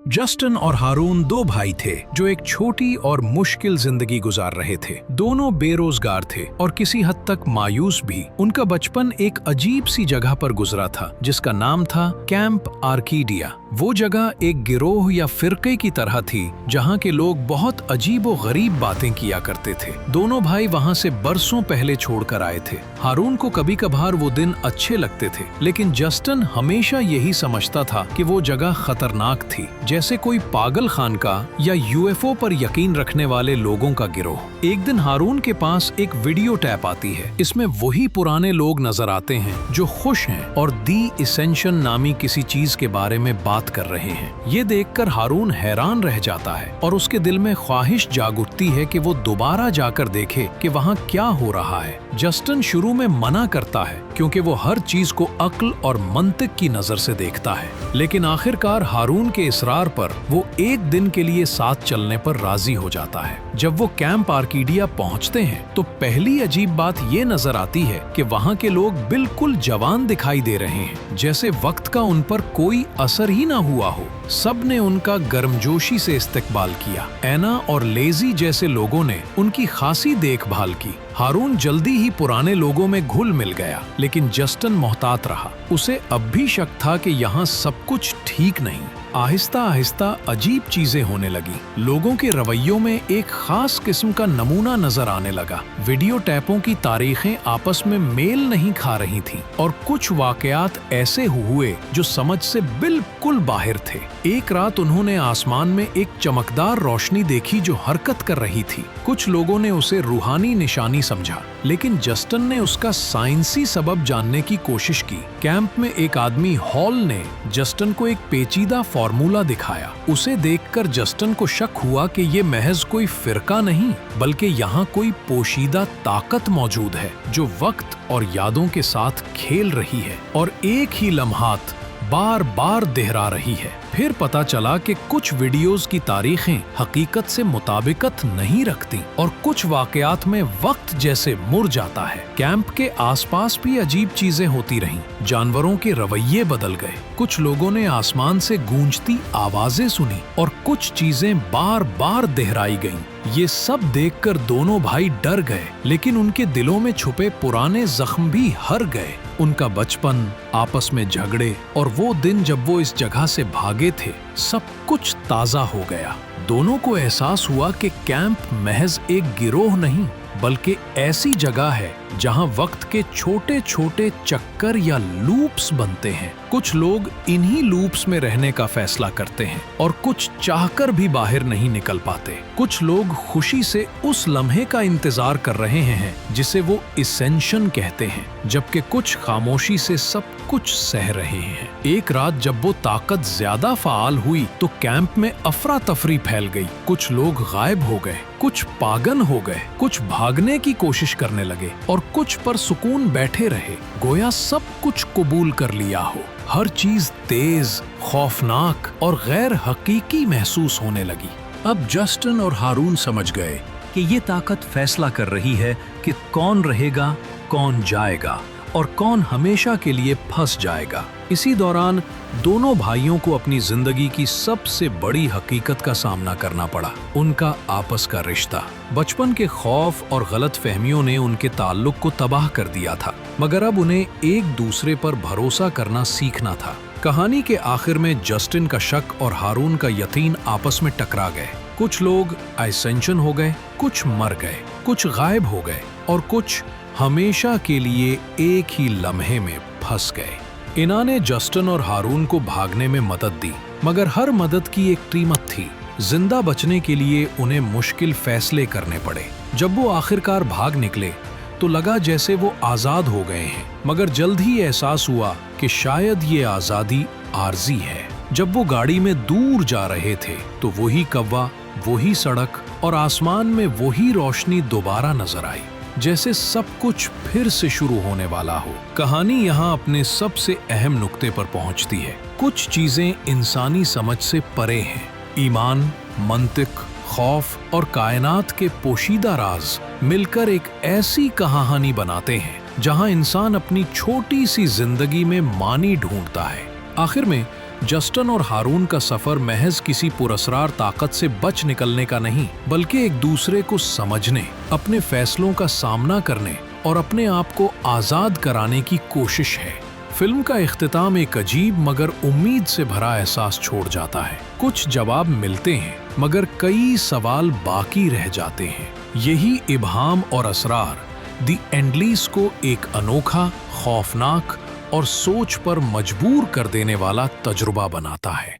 Justin और हारून दो भाई थे जो एक छोटी और मुश्किल जिंदगी गुजार रहे थे। दोनों बेरोजगार थे और किसी हद तक मायूस भी। उनका बचपन एक अजीब सी जगह पर गुजरा था जिसका नाम था कैंप आर्किडिया। वो जगह एक गिरोह या फिरके की तरह थी जहाँ के लोग बहुत अजीब व गरीब बातें किया करते थे। दोनों भाई वहाँ से बरसों पहले छोड़कर आए थे। हारून को कभी कभार वो दिन अच्छे लगते थे, लेकिन जस्टिन हमेशा यही समझता था कि वो जगह खतरनाक थी, जैसे कोई पागल खानका या यूएफओ पर यकीन रखने वाले लोगों का गिरोह। एक दिन हारून के पास एक वीडियो टैप आती है। इसमें वही पुराने लोग नजर आते हैं जो खुश हैं और दी एसेंशन नामी किसी चीज के बारे में बात कर रहे हैं। ये देखकर हारून हैरान रह जाता है और उसके दिल में ख्वाहिश जाग उठती है कि वो दोबारा जाकर देखे कि वहाँ क्या हो रहा है। जस्टिन शुरू में मना करता है क्योंकि वो हर चीज को अक्ल और मंतिक की नजर से देखता है, लेकिन आखिरकार हारून के इसरार पर वो एक दिन के लिए साथ चलने पर राजी हो जाता है। जब वो कैंप आर्किडिया पहुंचते हैं तो पहली अजीब बात ये नजर आती है कि वहाँ के लोग बिल्कुल जवान दिखाई दे रहे हैं, जैसे वक्त का उन पर कोई असर ही ना हुआ हो। सब ने उनका गर्मजोशी से इस्तकबाल किया। एना और लेजी जैसे लोगों ने उनकी खासी देखभाल की। हारून जल्दी ही पुराने लोगों में घुल मिल गया, लेकिन जस्टिन मोहतात रहा। उसे अब भी शक था कि यहाँ सब कुछ ठीक नहीं। आहिस्ता आहिस्ता अजीब चीजें होने लगी। लोगों के रवैयों में एक खास किस्म का नमूना नजर आने लगा। वीडियो टैपों की तारीखें आपस में मेल नहीं खा रही थीं और कुछ वाकयात ऐसे हुए जो समझ से बिल्कुल बाहर थे। एक रात उन्होंने आसमान में एक चमकदार रोशनी देखी जो हरकत कर रही थी। कुछ लोगों ने उसे रूहानी निशानी समझा, लेकिन जस्टिन ने उसका साइंसी सबब जानने की कोशिश की। कैंप में एक आदमी हॉल ने जस्टिन को एक पेचीदा फॉर्मूला दिखाया। उसे देखकर जस्टिन को शक हुआ कि ये महज कोई फिरका नहीं, बल्कि यहाँ कोई पोशीदा ताकत मौजूद है जो वक्त और यादों के साथ खेल रही है और एक ही लम्हात बार बार दोहरा रही है। फिर पता चला कि कुछ वीडियोस की तारीखें हकीकत से मुताबिकत नहीं रखती और कुछ वाकयात में वक्त जैसे मुड़ जाता है। कैंप के आसपास भी अजीब चीजें होती रहीं। जानवरों के रवैये बदल गए। कुछ लोगों ने आसमान से गूंजती आवाजें सुनी और कुछ चीजें बार बार दोहराई गईं। ये सब देखकर दोनों भाई डर गए, लेकिन उनके दिलों में छुपे पुराने जख्म भी हर गए। उनका बचपन, आपस में झगड़े और वो दिन जब वो इस जगह से भागे थे, सब कुछ ताजा हो गया। दोनों को एहसास हुआ कि कैंप महज एक गिरोह नहीं, बल्कि ऐसी जगह है जहां वक्त के छोटे छोटे चक्कर या लूप्स बनते हैं। कुछ लोग इन्हीं लूप्स में रहने का फैसला करते हैं और कुछ चाहकर भी बाहर नहीं निकल पाते। कुछ लोग खुशी से उस लम्हे का इंतजार कर रहे हैं जिसे वो एसेंशन कहते हैं, जबकि कुछ खामोशी से सब कुछ सह रहे हैं। एक रात जब वो ताकत ज्यादा फाल हुई तो कैंप में अफरा तफरी फैल गई। कुछ लोग गायब हो गए, कुछ पागल हो गए, कुछ भागने की कोशिश करने लगे और कुछ पर सुकून बैठे रहे, गोया सब कुछ कबूल कर लिया हो। हर चीज तेज, खौफनाक और गैर हकीकी महसूस होने लगी। अब जस्टिन और हारून समझ गए कि ये ताकत फैसला कर रही है कि कौन रहेगा, कौन जाएगा और कौन हमेशा के लिए फंस जाएगा। इसी दौरान दोनों भाइयों को अपनी जिंदगी की सबसे बड़ी हकीकत का सामना करना पड़ा, उनका आपस का रिश्ता। बचपन के खौफ और गलत फहमियों ने उनके ताल्लुक को तबाह कर दिया था, मगर अब उन्हें एक दूसरे पर भरोसा करना सीखना था। कहानी के आखिर में जस्टिन का शक और हारून का यकीन आपस में टकरा गए। कुछ लोग एसेंशन हो गए, कुछ मर गए, कुछ गायब हो गए और कुछ हमेशा के लिए एक ही लम्हे में फंस गए। इना ने जस्टिन और हारून को भागने में मदद दी, मगर हर मदद की एक कीमत थी। जिंदा बचने के लिए उन्हें मुश्किल फैसले करने पड़े। जब वो आखिरकार भाग निकले तो लगा जैसे वो आजाद हो गए हैं, मगर जल्द ही एहसास हुआ कि शायद ये आजादी आर्जी है। जब वो गाड़ी में दूर जा रहे थे तो वही कौवा, वही सड़क और आसमान में वही रोशनी दोबारा नजर आई, जैसे सब कुछ फिर से शुरू होने वाला हो। कहानी यहाँ अपने सबसे अहम नुक्ते पर पहुँचती है। कुछ चीजें इंसानी समझ से परे हैं। ईमान, मंतिक, खौफ और कायनात के पोशीदा राज मिलकर एक ऐसी कहानी बनाते हैं जहाँ इंसान अपनी छोटी सी जिंदगी में मानी ढूंढता है। आखिर में जस्टिन और हारून का सफर महज किसी पुरस्कार ताकत से बच निकलने का नहीं, बल्कि एक दूसरे को समझने, अपने फैसलों का सामना करने और अपने आप को आजाद कराने की कोशिश है। फिल्म का इख्तिताम एक अजीब मगर उम्मीद से भरा एहसास छोड़ जाता है। कुछ जवाब मिलते हैं मगर कई सवाल बाकी रह जाते हैं। यही इब्हाम और असरार द एंडलीस को एक अनोखा, खौफनाक और सोच पर मजबूर कर देने वाला तजुर्बा बनाता है।